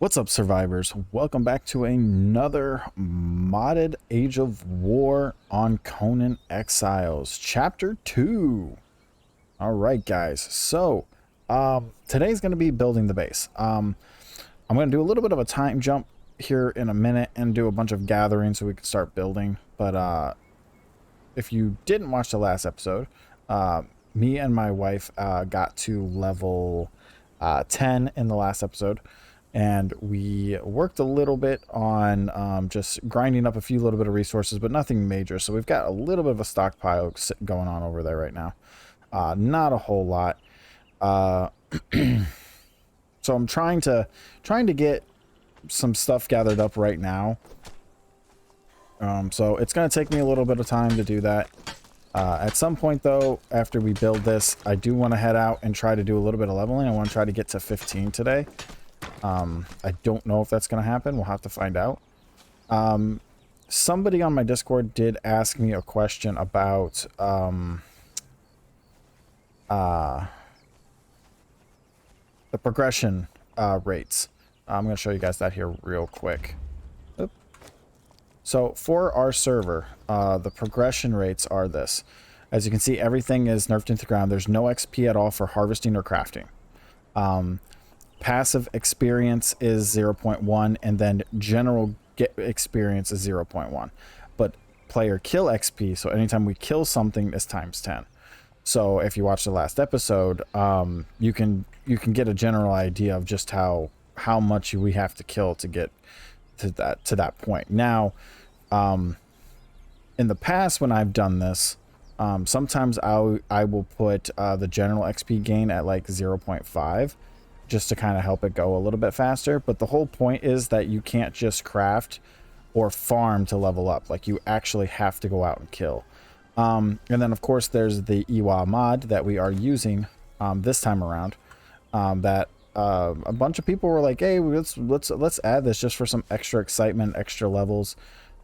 What's up, survivors? Welcome back to another modded Age of War on Conan Exiles, Chapter 2. All right, guys. So, today's going to be building the base. I'm going to do a little bit of a time jump here in a minute and do a bunch of gathering so we can start building. But if you didn't watch the last episode, me and my wife got to level 10 in the last episode. And we worked a little bit on just grinding up a few little bit of resources, but nothing major. So we've got a little bit of a stockpile going on over there right now. Not a whole lot. So I'm trying to get some stuff gathered up right now. So it's going to take me a little bit of time to do that. At some point, though, after we build this, I do want to head out and try to do a little bit of leveling. I want to try to get to 15 today. I don't know if that's going to happen. We'll have to find out. Somebody on my Discord did ask me a question about the progression rates. I'm going to show you guys that here real quick. Oop. So for our server, the progression rates are this. As you can see, everything is nerfed into the ground. There's no XP at all for harvesting or crafting. Passive experience is 0.1, and then general get experience is 0.1. But player kill XP, so anytime we kill something, is times 10. So if you watch the last episode, you can get a general idea of just how much we have to kill to get to that point. Now, in the past when I've done this, sometimes I will put the general XP gain at like 0.5. just to kind of help it go a little bit faster. But the whole point is that you can't just craft or farm to level up. Like, you actually have to go out and kill. And then, of course, there's the AoW mod that we are using this time around. That a bunch of people were like, hey, let's add this just for some extra excitement, extra levels,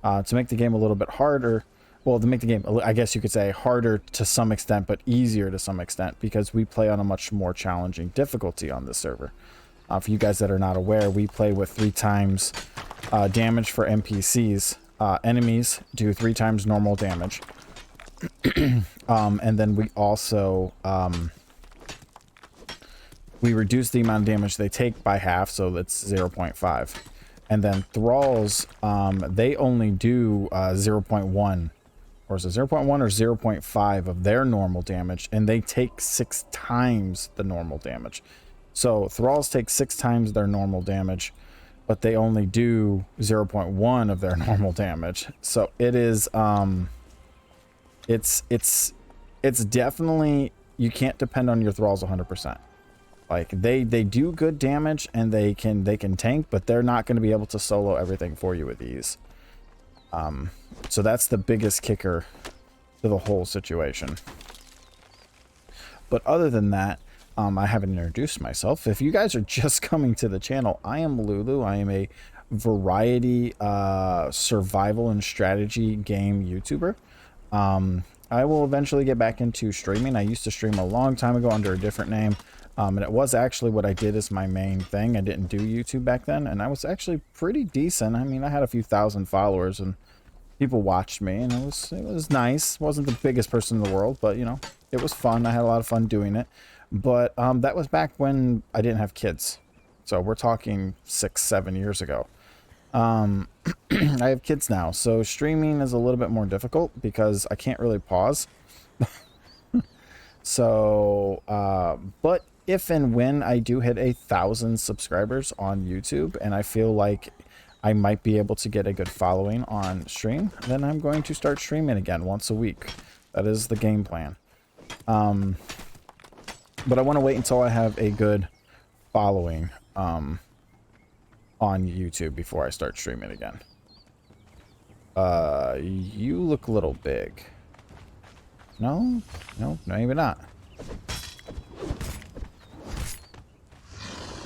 to make the game a little bit harder. Well, to make the game, I guess you could say, harder to some extent, but easier to some extent, because we play on a much more challenging difficulty on this server. For you guys that are not aware, we play with 3 times damage for NPCs. Enemies do 3 times normal damage. And then we also we reduce the amount of damage they take by half, so that's 0.5. And then thralls, they only do 0.1. Or is it 0.1 or 0.5 of their normal damage, and they take 6 times the normal damage. So thralls take 6 times their normal damage, but they only do 0.1 of their normal damage. So it is it's definitely, you can't depend on your thralls 100%. Like, they do good damage, and they can tank, but they're not going to be able to solo everything for you with ease. So that's the biggest kicker to the whole situation. But other than that, I haven't introduced myself. If you guys are just coming to the channel, I am Lulu. I am a variety survival and strategy game YouTuber. I will eventually get back into streaming. I used to stream a long time ago under a different name. And it was actually what I did as my main thing. I didn't do YouTube back then, and I was actually pretty decent. I mean, I had a few thousand followers, and people watched me, and it was nice. Wasn't the biggest person in the world, but, you know, it was fun. I had a lot of fun doing it. But that was back when I didn't have kids. So we're talking 6-7 years ago. I have kids now, so streaming is a little bit more difficult because I can't really pause. So, but if and when I do hit 1,000 subscribers on YouTube, and I feel like I might be able to get a good following on stream, then I'm going to start streaming again once a week. That is the game plan. But I want to wait until I have a good following on YouTube before I start streaming again. You look a little big. No, maybe not.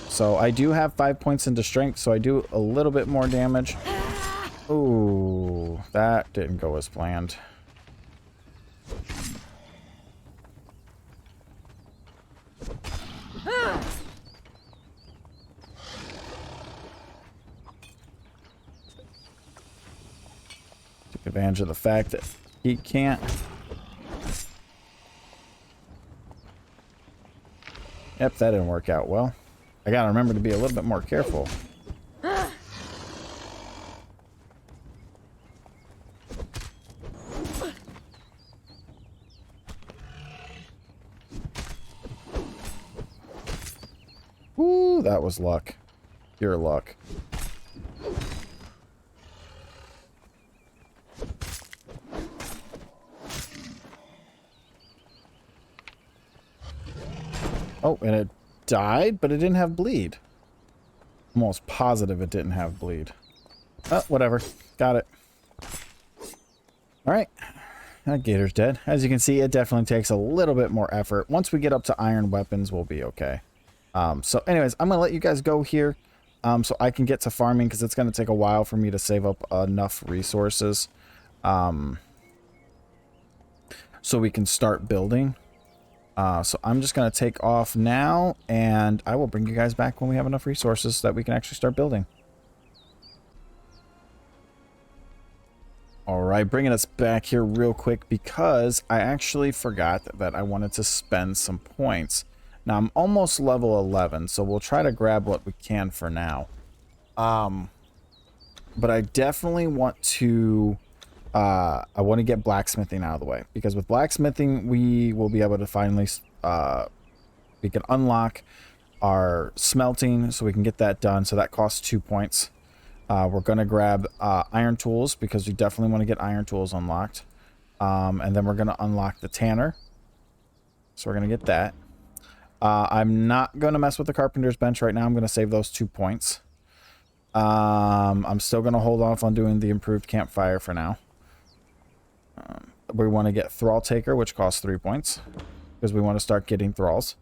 So I do have 5 points into strength, so I do a little bit more damage. Ooh, that didn't go as planned. advantage of the fact that he can't. Yep, that didn't work out well. I gotta remember to be a little bit more careful. Ooh, that was luck. Pure luck. Oh, and it died, but it didn't have bleed. I'm almost positive it didn't have bleed. Oh, whatever. Got it. Alright. That gator's dead. As you can see, it definitely takes a little bit more effort. Once we get up to iron weapons, we'll be okay. So anyways, I'm going to let you guys go here so I can get to farming because it's going to take a while for me to save up enough resources so we can start building. So I'm just going to take off now, and I will bring you guys back when we have enough resources so that we can actually start building. Alright, bringing us back here real quick because I actually forgot that I wanted to spend some points. Now, I'm almost level 11, so we'll try to grab what we can for now. But I definitely want to... I want to get blacksmithing out of the way, because with blacksmithing we will be able to finally we can unlock our smelting, so we can get that done. So that costs 2 points. We're gonna grab iron tools because we definitely want to get iron tools unlocked, and then we're gonna unlock the tanner, so we're gonna get that. I'm not gonna mess with the carpenter's bench right now. I'm gonna save those 2 points. I'm still gonna hold off on doing the improved campfire for now. We want to get Thrall Taker, which costs 3 points, because we want to start getting thralls.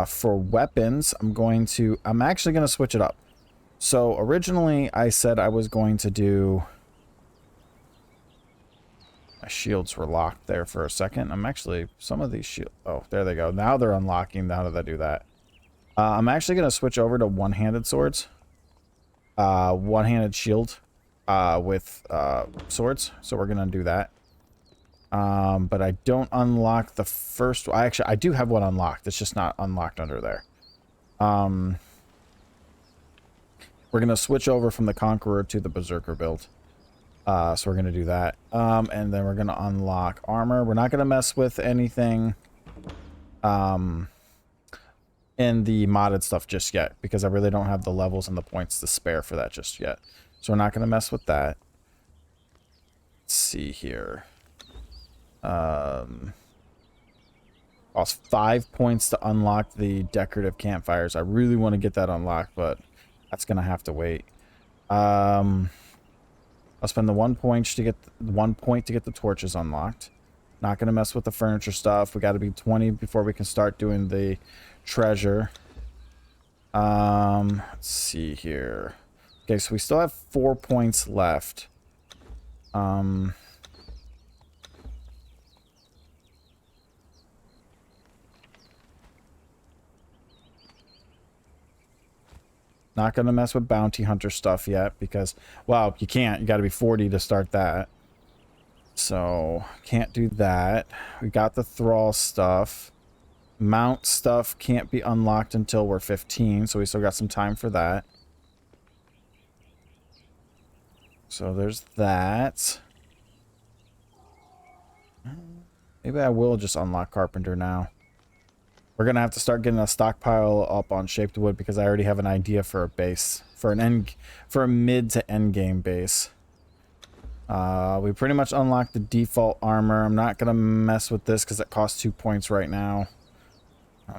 For weapons, I'm actually going to switch it up. So originally I said I was going to do... My shields were locked there for a second. I'm actually... Some of these shields... Oh, there they go. Now they're unlocking. Now that I do that. I'm actually going to switch over to one-handed swords. One-handed shield. With swords, so we're gonna do that. But I don't unlock the first one. I do have one unlocked. It's just not unlocked under there. We're gonna switch over from the Conqueror to the Berserker build. So we're gonna do that. And then we're gonna unlock armor. We're not gonna mess with anything in the modded stuff just yet, because I really don't have the levels and the points to spare for that just yet. So we're not going to mess with that. Let's see here. Cost 5 points to unlock the decorative campfires. I really want to get that unlocked, but that's going to have to wait. I'll spend the 1 point to get the torches unlocked. Not going to mess with the furniture stuff. We got to be 20 before we can start doing the treasure. Let's see here. Okay, so we still have 4 points left. Not going to mess with bounty hunter stuff yet because, well, you can't. You got to be 40 to start that. So, can't do that. We got the thrall stuff. Mount stuff can't be unlocked until we're 15, so we still got some time for that. So there's that. Maybe I will just unlock Carpenter now. We're going to have to start getting a stockpile up on Shaped Wood because I already have an idea for a base. For a mid to end game base. We pretty much unlocked the default armor. I'm not going to mess with this because it costs 2 points right now.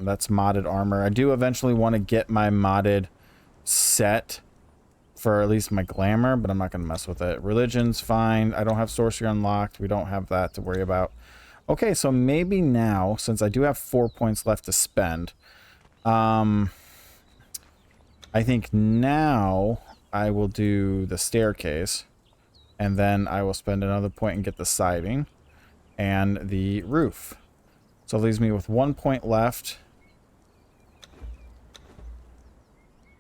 That's modded armor. I do eventually want to get my modded set for at least my glamour, but I'm not going to mess with it. Religion's fine. I don't have sorcery unlocked. We don't have that to worry about. Okay, so maybe now, since I do have 4 points left to spend, I think now I will do the staircase, and then I will spend another point and get the siding and the roof. So it leaves me with 1 point left.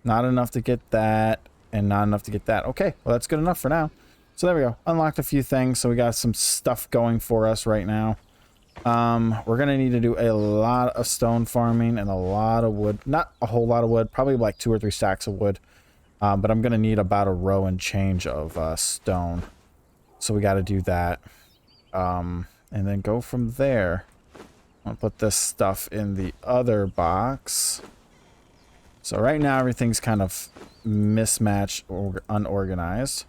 Not enough to get that, and not enough to get that. Okay, well that's good enough for now. So there we go. Unlocked a few things. So we got some stuff going for us right now. We're going to need to do a lot of stone farming and a lot of wood. Not a whole lot of wood. Probably like 2 or 3 stacks of wood. But I'm going to need about a row and change of stone. So we got to do that. And then go from there. I'll put this stuff in the other box. So right now everything's kind of mismatched or unorganized.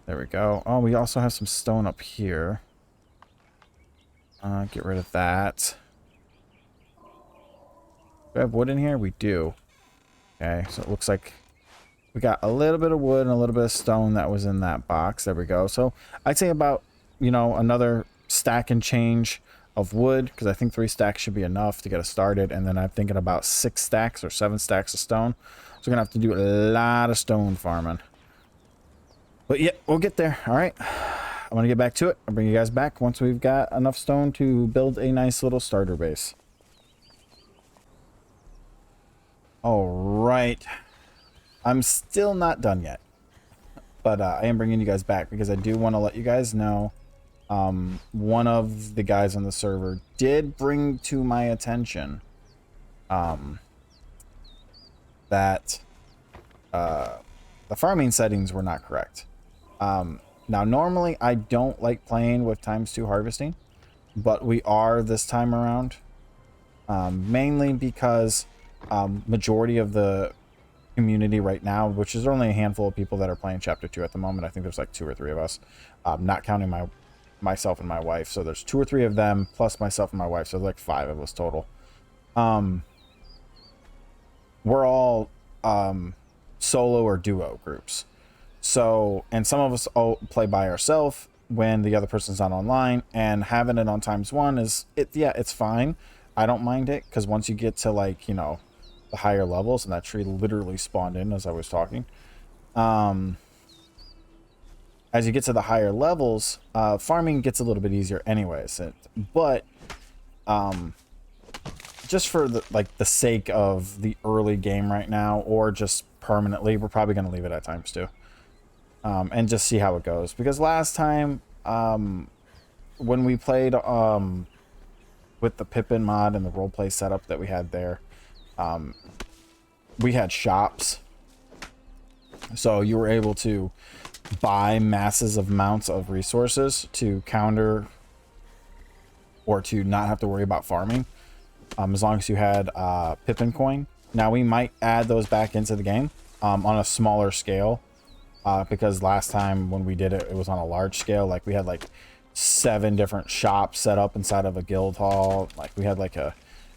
There we go. Oh, we also have some stone up here. Get rid of that. Do we have wood in here? We do. Okay, so it looks like we got a little bit of wood and a little bit of stone that was in that box. There we go. So I'd say about, you know, another stack and change of wood, because I think 3 stacks should be enough to get us started. And then I'm thinking about 6 stacks or 7 stacks of stone. So we're going to have to do a lot of stone farming. But yeah, we'll get there. All right. I'm going to get back to it. I'll bring you guys back once we've got enough stone to build a nice little starter base. All right. I'm still not done yet. But I am bringing you guys back because I do want to let you guys know one of the guys on the server did bring to my attention that the farming settings were not correct. Now, normally I don't like playing with ×2 harvesting, but we are this time around. Mainly because majority of the community right now, which is only a handful of people that are playing Chapter 2 at the moment. I think there's like 2 or 3 of us, not counting myself and my wife. So there's 2 or 3 of them plus myself and my wife. So like 5 of us total. We're all solo or duo groups. So, and some of us all play by ourselves when the other person's not online, and having it on ×1 is, yeah, it's fine. I don't mind it, because once you get to, like, you know, the higher levels, and that tree literally spawned in as I was talking. As you get to the higher levels, farming gets a little bit easier anyways. But just for the sake of the early game right now, or just permanently, we're probably going to leave it at ×2. And just see how it goes. Because last time, when we played with the Pippin mod and the roleplay setup that we had there, we had shops. So you were able to buy massive amounts of resources to counter or to not have to worry about farming, as long as you had Pippin coin. Now we might add those back into the game on a smaller scale. Because last time when we did it, it was on a large scale. Like we had like 7 different shops set up inside of a guild hall. Like we had like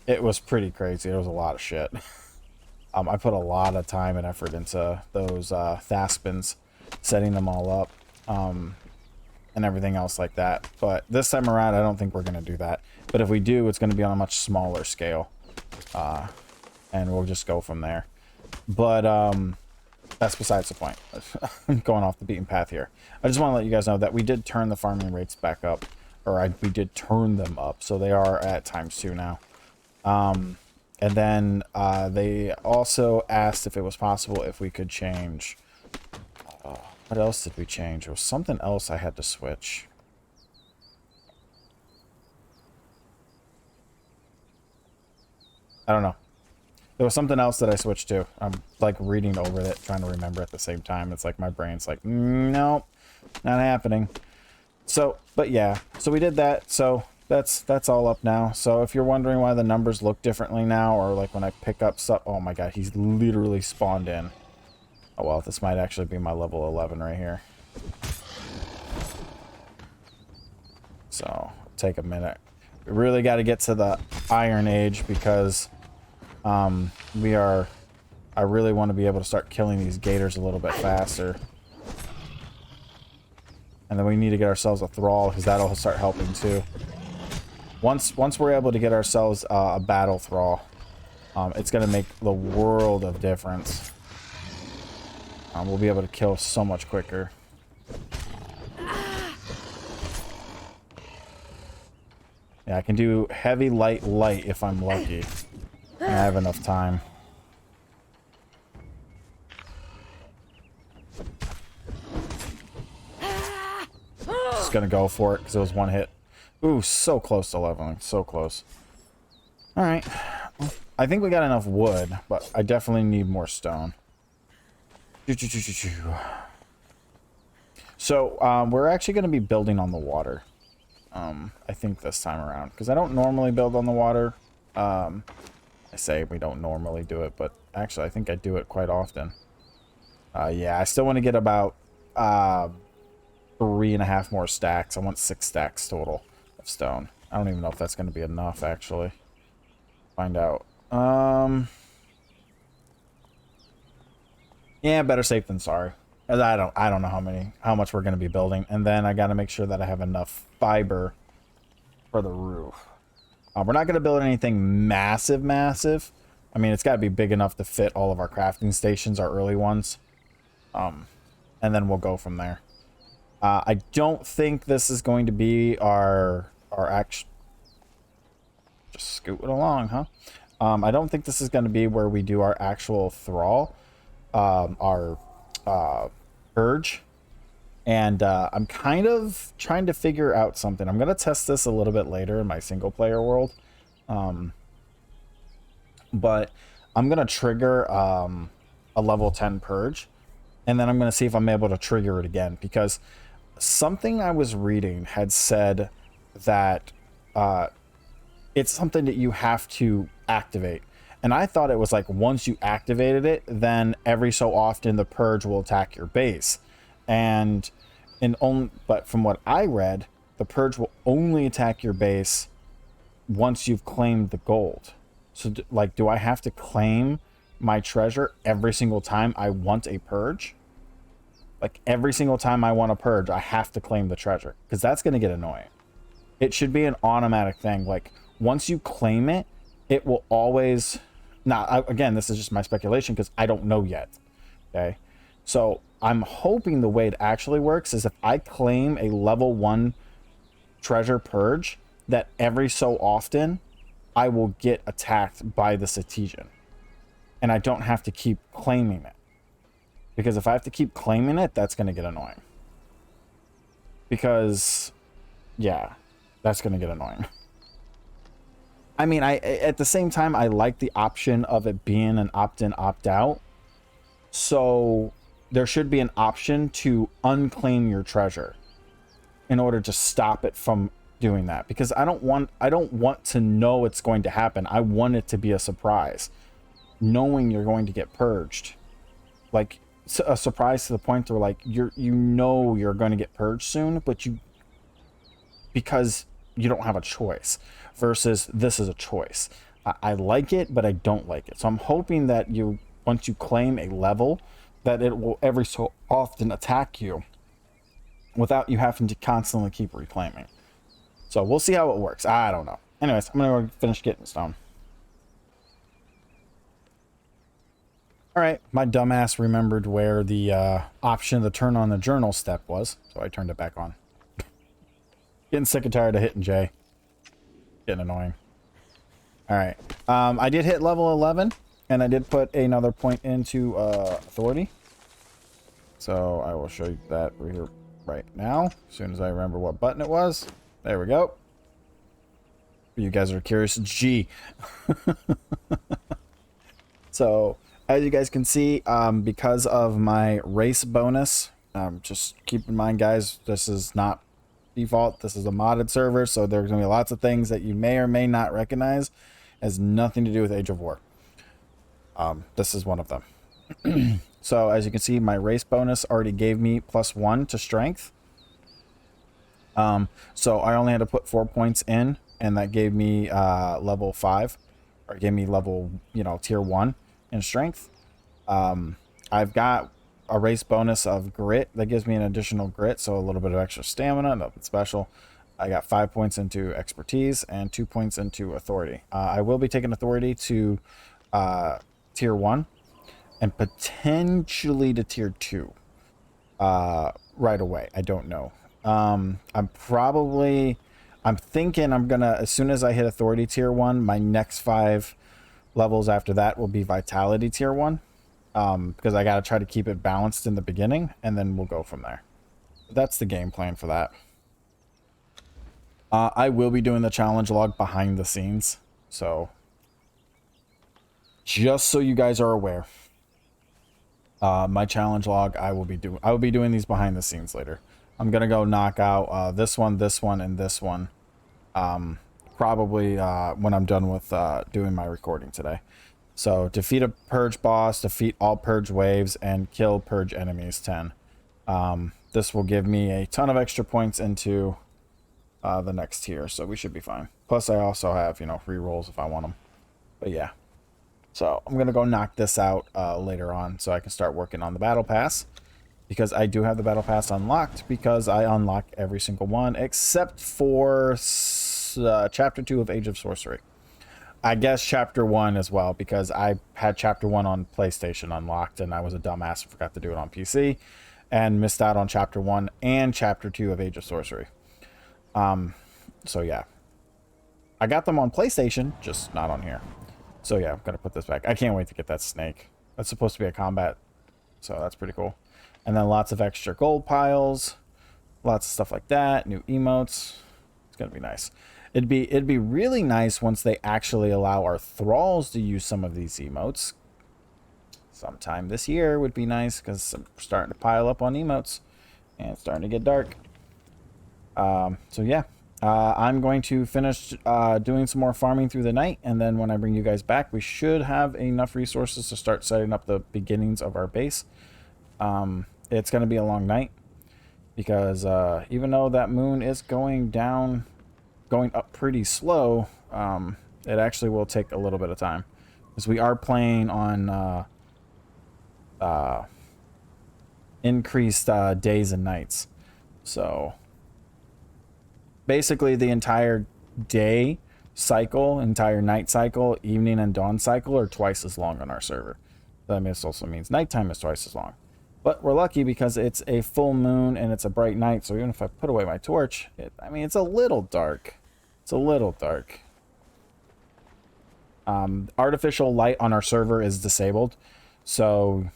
it was pretty crazy. There was a lot of shit. I put a lot of time and effort into those Thaspins, setting them all up, and everything else like that. But this time around, I don't think we're going to do that. But if we do, it's going to be on a much smaller scale. And we'll just go from there. But, that's besides the point. I'm going off the beaten path here. I just want to let you guys know that we did turn the farming rates back up. Or we did turn them up. So they are at ×2 now. And then they also asked if it was possible if we could change... what else did we change? There was something else I had to switch. I don't know. There was something else that I switched to. I'm like reading over it, trying to remember at the same time. It's like my brain's like, nope, not happening. So, but yeah, so we did that. So that's all up now. So if you're wondering why the numbers look differently now, or like when I pick up stuff, oh my god, he's literally spawned in. Oh well, this might actually be my level 11 right here. So take a minute. We really got to get to the Iron Age because I really want to be able to start killing these gators a little bit faster. And then we need to get ourselves a thrall, because that'll start helping too. Once we're able to get ourselves a battle thrall, it's going to make the world of difference. We'll be able to kill so much quicker. Yeah, I can do heavy, light, light if I'm lucky. And I have enough time. just gonna go for it because it was one hit. Ooh, so close to leveling. So close. Alright. I think we got enough wood, but I definitely need more stone. So, we're actually going to be building on the water. I think this time around. Because I don't normally build on the water. I say we don't normally do it, but actually I think I do it quite often. Yeah, I still want to get about 3.5 more stacks. I want 6 stacks total of stone. I don't even know if that's going to be enough, actually. Find out. Yeah, better safe than sorry. As I don't know how much we're going to be building, and then I got to make sure that I have enough fiber for the roof. We're not going to build anything massive. I mean, it's got to be big enough to fit all of our crafting stations, our early ones. And then we'll go from there. I don't think this is going to be our actual. Just scoot it along, huh? I don't think this is going to be where we do our actual thrall, our purge, and I'm kind of trying to figure out something. I'm going to test this a little bit later in my single player world, but I'm going to trigger a level 10 purge, and then I'm going to see if I'm able to trigger it again, because something I was reading had said that it's something that you have to activate. And I thought it was like once you activated it, then every so often the purge will attack your base. But from what I read, the purge will only attack your base once you've claimed the gold. So like, do I have to claim my treasure every single time I want a purge? Like every single time I want a purge, I have to claim the treasure, because that's going to get annoying. It should be an automatic thing. Like once you claim it, it will always. Now, again, this is just my speculation because I don't know yet. Okay, so I'm hoping the way it actually works is if I claim a level 1 treasure purge, that every so often I will get attacked by the Cetigen, and I don't have to keep claiming it. Because if I have to keep claiming it, that's going to get annoying. Because, yeah, that's going to get annoying. I mean, at the same time, I like the option of it being an opt-in, opt-out. So there should be an option to unclaim your treasure in order to stop it from doing that. Because I don't want to know it's going to happen. I want it to be a surprise. Knowing you're going to get purged. Like, a surprise to the point where, like, you're going to get purged soon, but because you don't have a choice, versus this is a choice. I like it, but I don't like it. So I'm hoping that once you claim a level, that it will every so often attack you without you having to constantly keep reclaiming. So we'll see how it works. I don't know. Anyways, I'm gonna finish getting stone. All right, my dumbass remembered where the option to turn on the journal step was, so I turned it back on. Getting sick and tired of hitting J. Getting annoying. All right, I did hit level 11, and I did put another point into authority. So I will show you that right now, as soon as I remember what button it was. There we go. You guys are curious, G. So, as you guys can see, because of my race bonus, just keep in mind, guys, this is not default. This is a modded server, so there's going to be lots of things that you may or may not recognize. It has nothing to do with Age of War. This is one of them. So, as you can see, my race bonus already gave me +1 to strength. So I only had to put 4 points in, and that gave me level 5, or gave me level, tier 1 in strength. I've got a race bonus of grit that gives me an additional grit, so a little bit of extra stamina, nothing special. I got 5 points into expertise and 2 points into authority. I will be taking authority to tier 1 and potentially to tier 2 right away. I don't know. I'm thinking I'm gonna, as soon as I hit authority tier 1, my next 5 levels after that will be vitality tier 1, because I gotta try to keep it balanced in the beginning, and then we'll go from there. That's the game plan for that. I will be doing the challenge log behind the scenes. So, just so you guys are aware, my challenge log, I will be doing these behind the scenes later. I'm gonna go knock out this one, and this one. Probably when I'm done with doing my recording today. So defeat a purge boss, defeat all purge waves, and kill purge enemies 10. This will give me a ton of extra points into the next tier, so we should be fine. Plus I also have, you know, rerolls if I want them. But yeah. So I'm going to go knock this out later on so I can start working on the battle pass. Because I do have the battle pass unlocked, because I unlock every single one except for Chapter 2 of Age of Sorcery. I guess Chapter 1 as well, because I had Chapter 1 on PlayStation unlocked, and I was a dumbass and forgot to do it on PC, and missed out on Chapter 1 and Chapter 2 of Age of Sorcery. So yeah. I got them on PlayStation, just not on here. So yeah, I'm going to put this back. I can't wait to get that snake. That's supposed to be a combat, so that's pretty cool. And then lots of extra gold piles, lots of stuff like that, new emotes. It's going to be nice. It'd be really nice once they actually allow our thralls to use some of these emotes. Sometime this year would be nice, because I'm starting to pile up on emotes, and it's starting to get dark. So yeah, I'm going to finish doing some more farming through the night, and then when I bring you guys back, we should have enough resources to start setting up the beginnings of our base. It's going to be a long night, because even though that moon is going up pretty slow, it actually will take a little bit of time, because we are playing on increased days and nights. So basically the entire day cycle, entire night cycle, evening and dawn cycle are twice as long on our server. That also means nighttime is twice as long. But we're lucky because it's a full moon and it's a bright night, so even if I put away my torch, I mean, it's a little dark. It's a little dark. Artificial light on our server is disabled. So,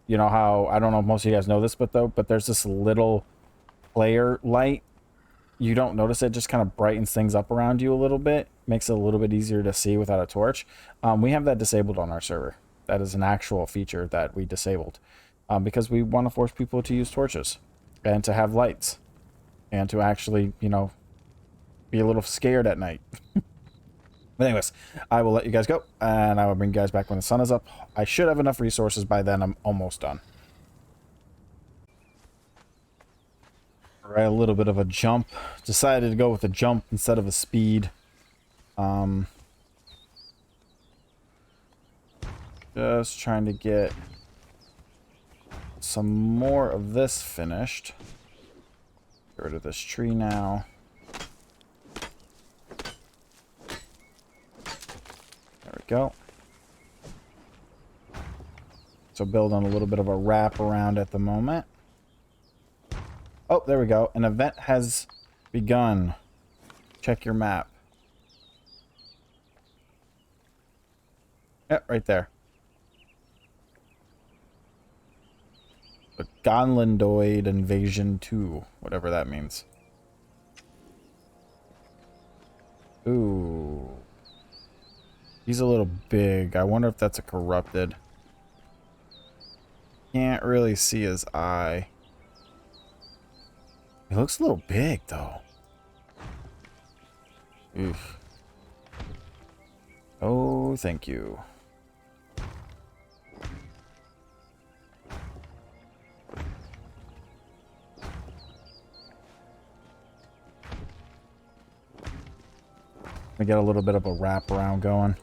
you know how, I don't know if most of you guys know this, but there's this little player light. You don't notice it, just kind of brightens things up around you a little bit. Makes it a little bit easier to see without a torch. We have that disabled on our server. That is an actual feature that we disabled. Because we want to force people to use torches. And to have lights. And to actually, you know, be a little scared at night. But anyways, I will let you guys go. And I will bring you guys back when the sun is up. I should have enough resources by then. I'm almost done. Right, a little bit of a jump. Decided to go with a jump instead of a speed. Just trying to get some more of this finished. Get rid of this tree now. There we go. So building a little bit of a wrap around at the moment. Oh, there we go. An event has begun. Check your map. Yep, right there. The Gonlandoid Invasion 2, whatever that means. Ooh. He's a little big. I wonder if that's a corrupted. Can't really see his eye. He looks a little big, though. Oof. Oh, thank you. I get a little bit of a wrap around going.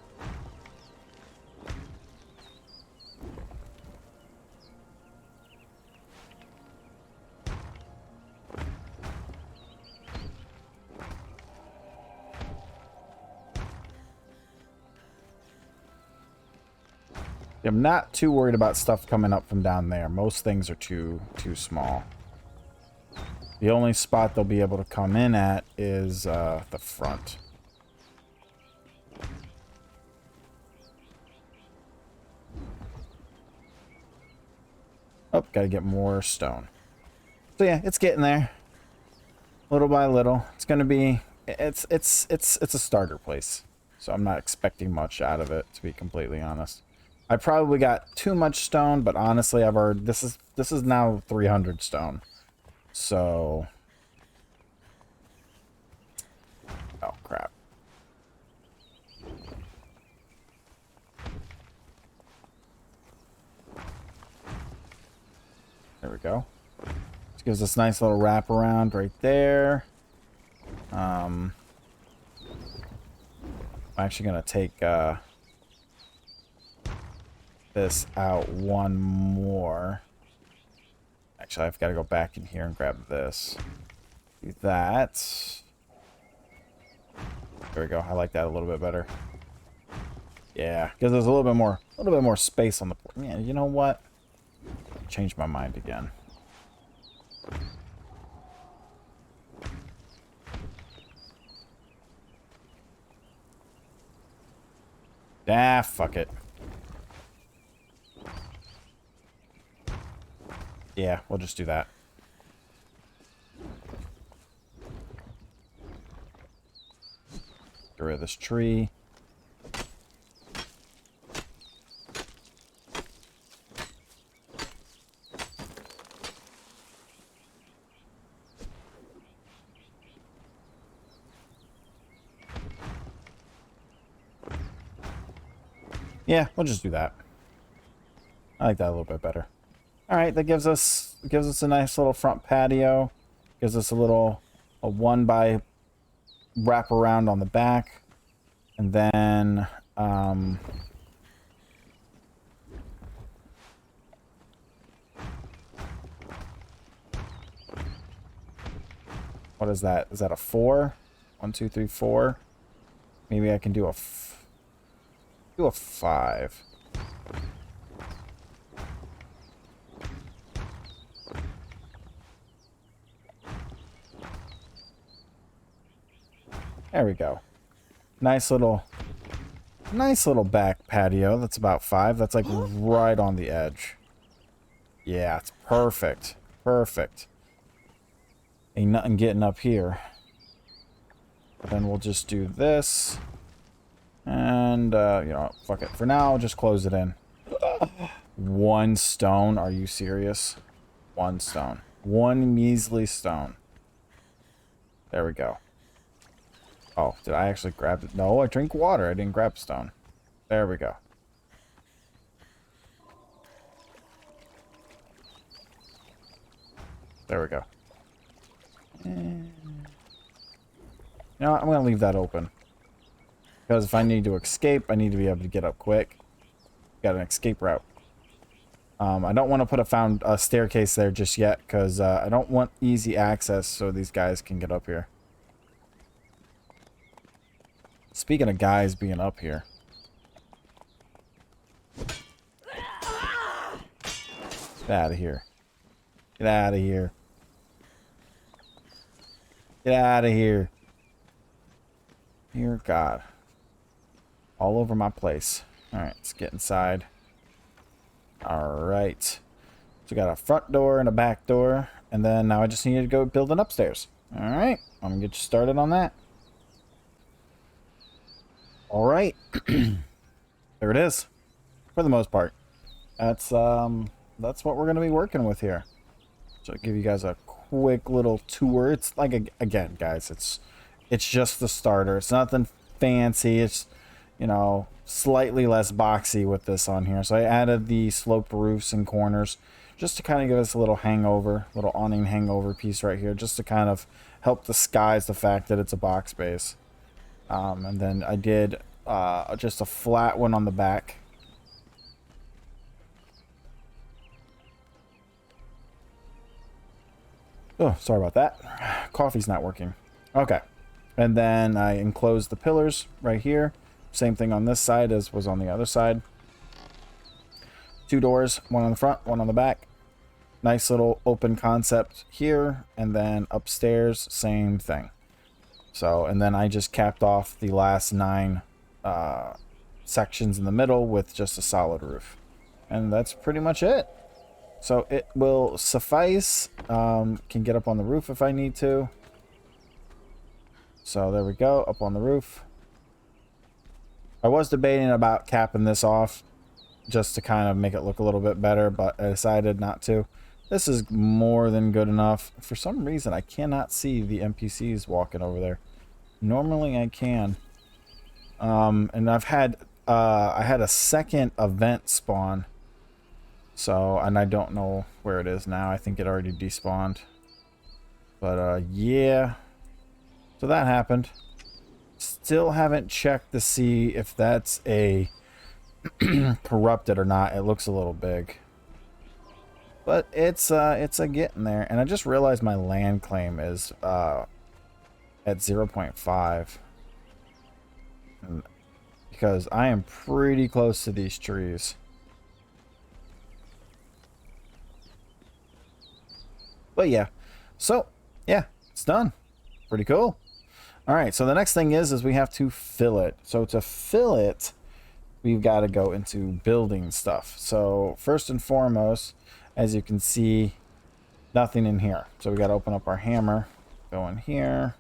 I'm not too worried about stuff coming up from down there. Most things are too small. The only spot they'll be able to come in at is the front. Oh, gotta get more stone. So yeah, it's getting there. Little by little. It's gonna be it's a starter place, so I'm not expecting much out of it, to be completely honest. I probably got too much stone, but honestly, I've already this is now 300 stone. So, oh crap. There we go. This gives us a nice little wraparound right there. I'm actually gonna take this out one more. Actually, I've got to go back in here and grab this. Do that. There we go. I like that a little bit better. Yeah, because there's a little bit more space on the. Yeah, you know what? Change my mind again. Ah, fuck it. Yeah, we'll just do that. Get rid of this tree. Yeah, we'll just do that. I like that a little bit better. All right, that gives us a nice little front patio. Gives us a 1x wraparound on the back, and then what is that? Is that a 4? 1, 2, 3, 4. Maybe I can do a 5. There we go. Nice little back patio. That's about 5. That's like right on the edge. Yeah, it's perfect. Perfect. Ain't nothing getting up here. Then we'll just do this. And, you know, fuck it. For now, I'll just close it in. 1 stone? Are you serious? 1 stone. 1 measly stone. There we go. Oh, did I actually grab it? No, I drink water. I didn't grab stone. There we go. There we go. You know what? I'm going to leave that open. Because if I need to escape, I need to be able to get up quick. Got an escape route. I don't want to put a staircase there just yet, because I don't want easy access so these guys can get up here. Speaking of guys being up here. Get out of here. Get out of here. Get out of here. Dear God. All over my place. Alright, let's get inside. Alright. So we got a front door and a back door. And then now I just need to go build an upstairs. Alright, I'm going to get you started on that. Alright. There it is. For the most part. That's what we're going to be working with here. So I'll give you guys a quick little tour. It's like, again, guys, it's just the starter. It's nothing fancy. It's, you know, slightly less boxy with this on here. So I added the sloped roofs and corners just to kind of give us a little hangover, little awning hangover piece right here, just to kind of help disguise the fact that it's a box base. And then I did just a flat one on the back. Oh, sorry about that. Coffee's not working. Okay. And then I enclosed the pillars right here. Same thing on this side as was on the other side. 2 doors, one on the front, one on the back. Nice little open concept here. And then upstairs, same thing. So, and then I just capped off the last 9 sections in the middle with just a solid roof. And that's pretty much it. So it will suffice. Can get up on the roof if I need to. So there we go, up on the roof. I was debating about capping this off just to kind of make it look a little bit better, but I decided not to. This is more than good enough. For some reason, I cannot see the NPCs walking over there. Normally I can. And I had a second event spawn. So, and I don't know where it is now. I think it already despawned. But, yeah. So that happened. Still haven't checked to see if that's a corrupted or not. It looks a little big. But it's a getting there. And I just realized my land claim is at 0.5. Because I am pretty close to these trees. But yeah. So, yeah, it's done. Pretty cool. All right, so the next thing is we have to fill it. So to fill it, we've got to go into building stuff. So first and foremost, as you can see, nothing in here. So we got to open up our hammer, go in here,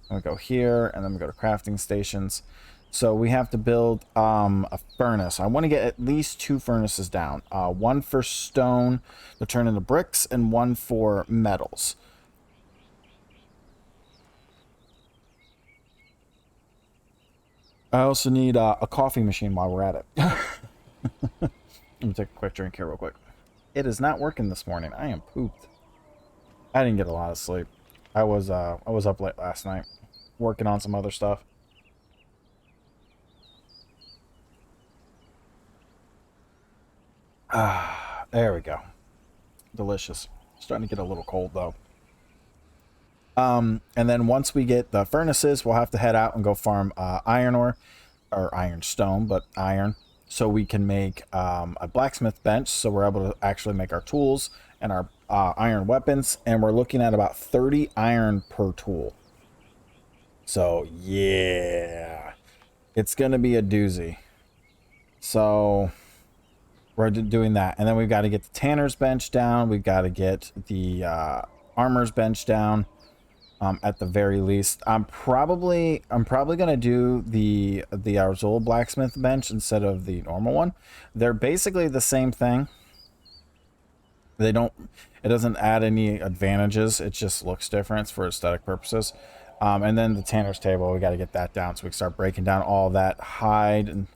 and we go here, and then we go to crafting stations. So we have to build a furnace. I want to get at least 2 furnaces down. One for stone to turn into bricks, and one for metals. I also need a coffee machine while we're at it. Let me take a quick drink here real quick. It is not working this morning. I am pooped. I didn't get a lot of sleep. I was up late last night working on some other stuff. There we go. Delicious. Starting to get a little cold though. And then once we get the furnaces, we'll have to head out and go farm iron ore, or ironstone, but iron, so we can make a blacksmith bench, so we're able to actually make our tools and our iron weapons, and we're looking at about 30 iron per tool. So yeah, it's gonna be a doozy. So we're doing that, and then we've got to get the tanner's bench down. We've got to get the armor's bench down. At the very least, I'm probably gonna do the Arzul blacksmith bench instead of the normal one. They're basically the same thing. It doesn't add any advantages. It just looks different for aesthetic purposes. And then the tanner's table, we got to get that down so we can start breaking down all that hide and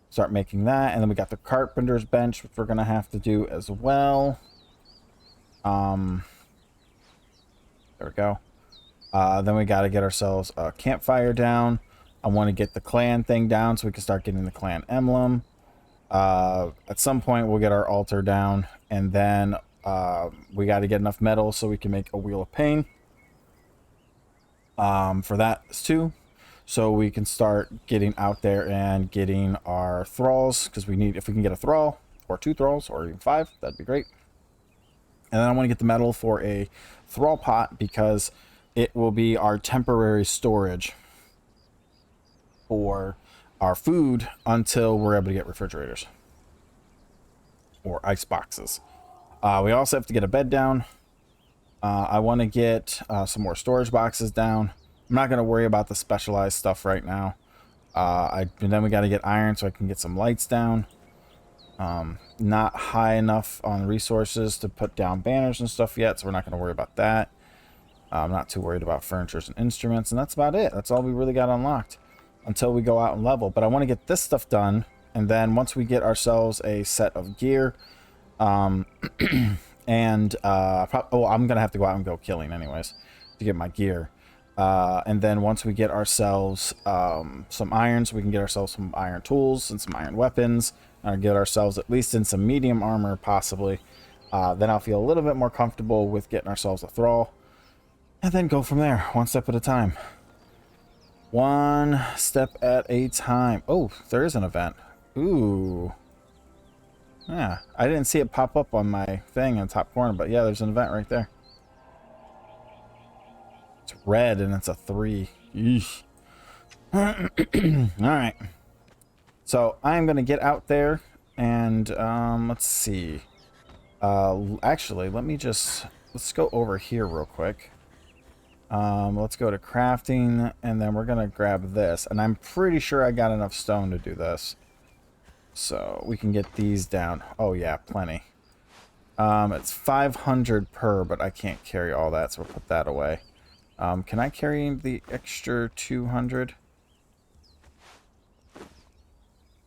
start making that. And then we got the carpenter's bench, which we're gonna have to do as well. There we go. Then we got to get ourselves a campfire down. I want to get the clan thing down so we can start getting the clan emblem. At some point, we'll get our altar down. And then we got to get enough metal so we can make a wheel of pain. For that too. So we can start getting out there and getting our thralls. Because we need, if we can get a thrall, or 2 thralls, or even 5, that'd be great. And then I want to get the metal for a thrall pot, because it will be our temporary storage for our food until we're able to get refrigerators or ice boxes. We also have to get a bed down. I want to get some more storage boxes down. I'm not going to worry about the specialized stuff right now. And then we got to get iron so I can get some lights down. Not high enough on resources to put down banners and stuff yet, so we're not going to worry about that. I'm not too worried about furniture and instruments, and that's about it. That's all we really got unlocked until we go out and level. But I want to get this stuff done, and then once we get ourselves a set of gear, I'm gonna have to go out and go killing anyways to get my gear. And then once we get ourselves some irons, we can get ourselves some iron tools and some iron weapons, and get ourselves at least in some medium armor possibly. Then I'll feel a little bit more comfortable with getting ourselves a thrall. And then go from there, one step at a time. One step at a time. Oh, there is an event. Ooh. Yeah, I didn't see it pop up on my thing in the top corner, but yeah, there's an event right there. It's red and it's a 3. Eesh. Alright. So I'm going to get out there and let's see. Actually, let's go over here real quick. Let's go to crafting, and then we're gonna grab this. And I'm pretty sure I got enough stone to do this. So we can get these down. Oh yeah, plenty. It's 500 per, but I can't carry all that, so we'll put that away. Can I carry the extra 200?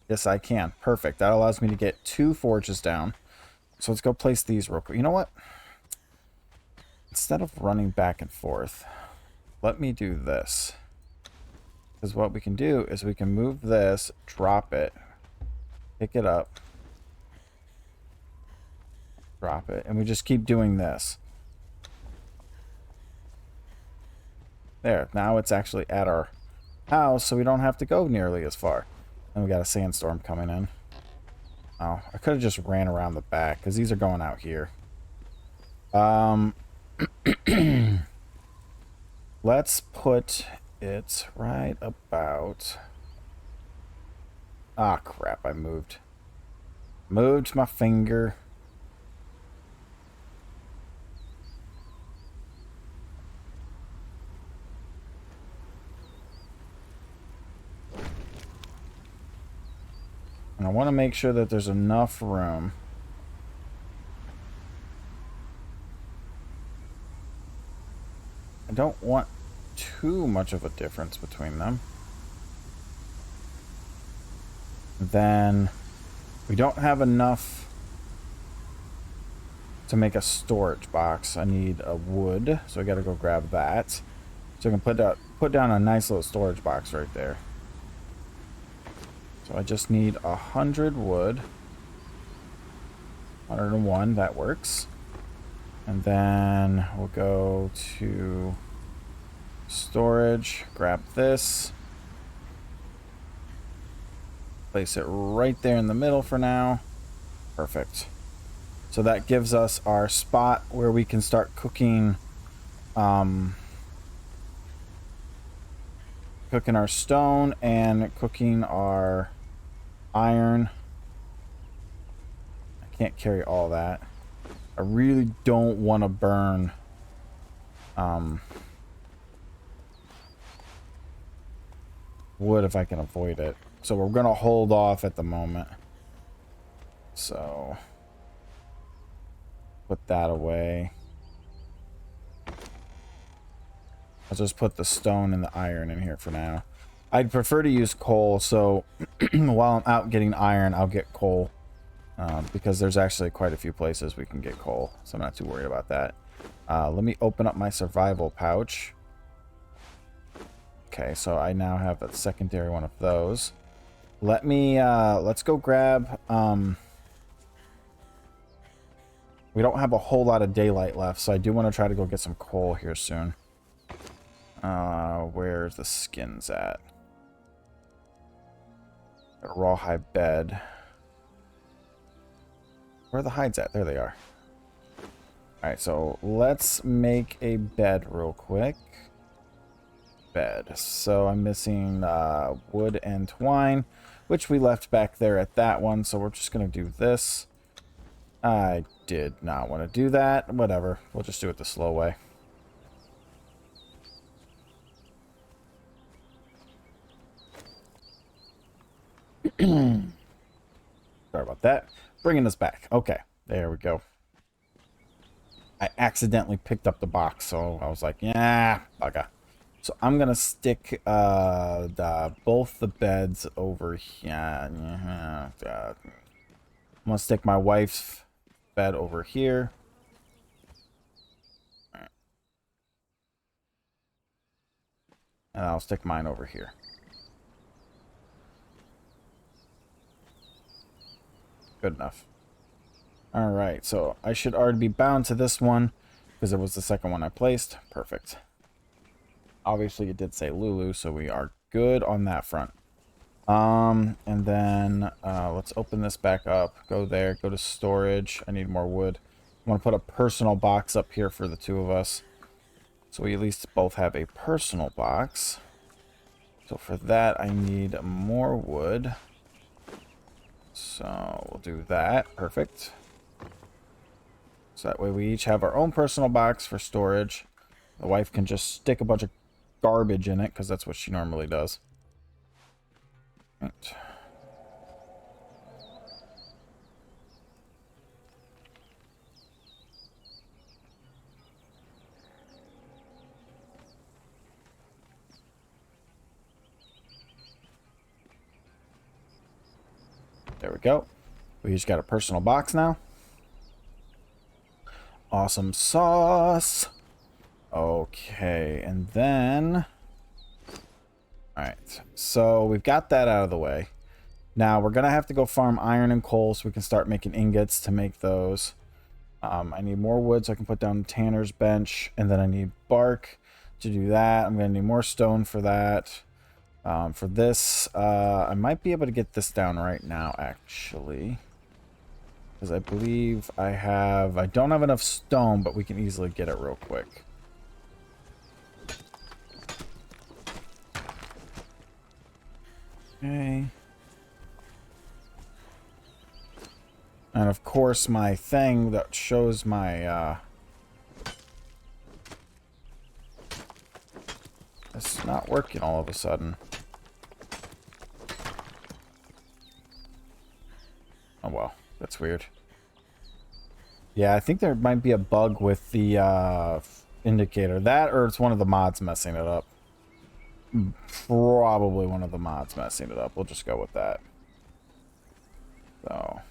Yes, I can. Perfect. That allows me to get 2 forges down. So let's go place these real quick. You know what? Instead of running back and forth, let me do this. Because what we can do is we can move this, drop it, pick it up, drop it, and we just keep doing this. There, now it's actually at our house, so we don't have to go nearly as far. And we got a sandstorm coming in. Oh, I could have just ran around the back, because these are going out here. Let's put it right about... Ah, crap, I moved. Moved my finger. And I want to make sure that there's enough room. I don't want too much of a difference between them. Then we don't have enough to make a storage box. I need a wood, so I got to go grab that. So I can put down a nice little storage box right there. So I just need 100 wood. 101, that works. And then we'll go to storage, grab this. Place it right there in the middle for now. Perfect. So that gives us our spot where we can start cooking cooking our stone and cooking our iron. I can't carry all that. I really don't want to burn wood if I can avoid it. So we're going to hold off at the moment. So put that away. I'll just put the stone and the iron in here for now. I'd prefer to use coal, so while I'm out getting iron, I'll get coal. Because there's actually quite a few places we can get coal, so I'm not too worried about that. Let me open up my survival pouch. Okay, so I now have a secondary one of those. Let me, let's go grab, we don't have a whole lot of daylight left, so I do want to try to go get some coal here soon. Where's the skins at? A rawhide bed. Where are the hides at? There they are. Alright, so let's make a bed real quick. Bed. So I'm missing wood and twine, which we left back there at that one, so we're just going to do this. I did not want to do that. Whatever. We'll just do it the slow way. Sorry about that. Bringing us back. Okay, there we go. I accidentally picked up the box, so I was like, yeah, bugger. So I'm going to stick both the beds over here. I'm going to stick my wife's bed over here. And I'll stick mine over here. Good enough. Alright, so I should already be bound to this one because it was the second one I placed. Perfect. Obviously, it did say Lulu, so we are good on that front. And then let's open this back up. Go there, go to storage. I need more wood. I want to put a personal box up here for the two of us. So we at least both have a personal box. So for that, I need more wood. So we'll do that. Perfect. So that way we each have our own personal box for storage. The wife can just stick a bunch of garbage in it, because that's what she normally does. Right. There we go. We just got a personal box now. Awesome sauce. Okay, and then... Alright, so we've got that out of the way. Now we're going to have to go farm iron and coal so we can start making ingots to make those. I need more wood so I can put down Tanner's bench, and then I need bark to do that. I'm going to need more stone for that. For this, I might be able to get this down right now, actually. Because I believe I don't have enough stone, but we can easily get it real quick. Okay. And of course, my thing that shows my, it's not working all of a sudden. Oh, well, that's weird. Yeah, I think there might be a bug with the indicator. That, or it's one of the mods messing it up. Probably one of the mods messing it up. We'll just go with that. So.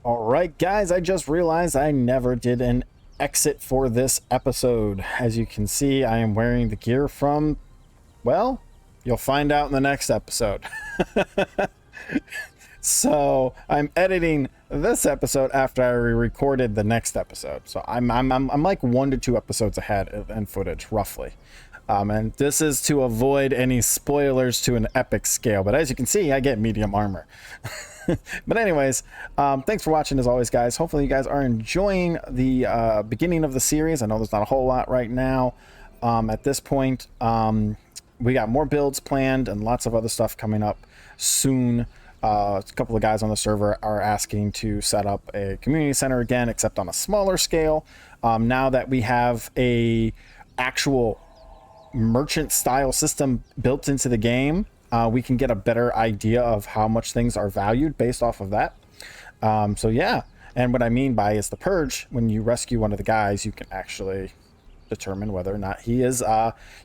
Alright, guys, I just realized I never did an exit for this episode. As you can see, I am wearing the gear from, well, you'll find out in the next episode. So I'm editing this episode after I recorded the next episode. So I'm like 1 to 2 episodes ahead in footage, roughly. And this is to avoid any spoilers to an epic scale. But as you can see, I get medium armor. But anyways, thanks for watching as always, guys. Hopefully you guys are enjoying the beginning of the series. I know there's not a whole lot right now at this point. We got more builds planned and lots of other stuff coming up soon. A couple of guys on the server are asking to set up a community center again, except on a smaller scale. Now that we have a actual merchant style system built into the game, we can get a better idea of how much things are valued based off of that. So yeah, and what I mean by is the purge. When you rescue one of the guys, you can actually determine whether or not he is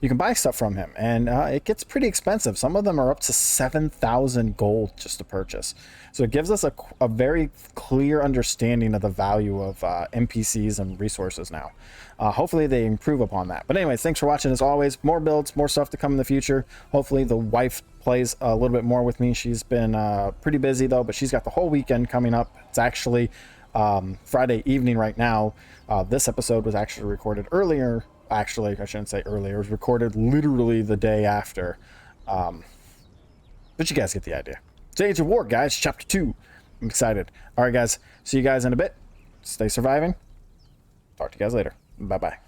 you can buy stuff from him, and it gets pretty expensive. Some of them are up to 7,000 gold just to purchase, so it gives us a very clear understanding of the value of NPCs and resources now. Hopefully they improve upon that. But anyways, thanks for watching as always. More builds, more stuff to come in the future. Hopefully the wife plays a little bit more with me. She's been pretty busy though, but she's got the whole weekend coming up. It's actually Friday evening right now. This episode was actually recorded earlier. Actually, I shouldn't say earlier. It was recorded literally the day after. But you guys get the idea. It's Age of War, guys. Chapter 2. I'm excited. All right, guys. See you guys in a bit. Stay surviving. Talk to you guys later. Bye-bye.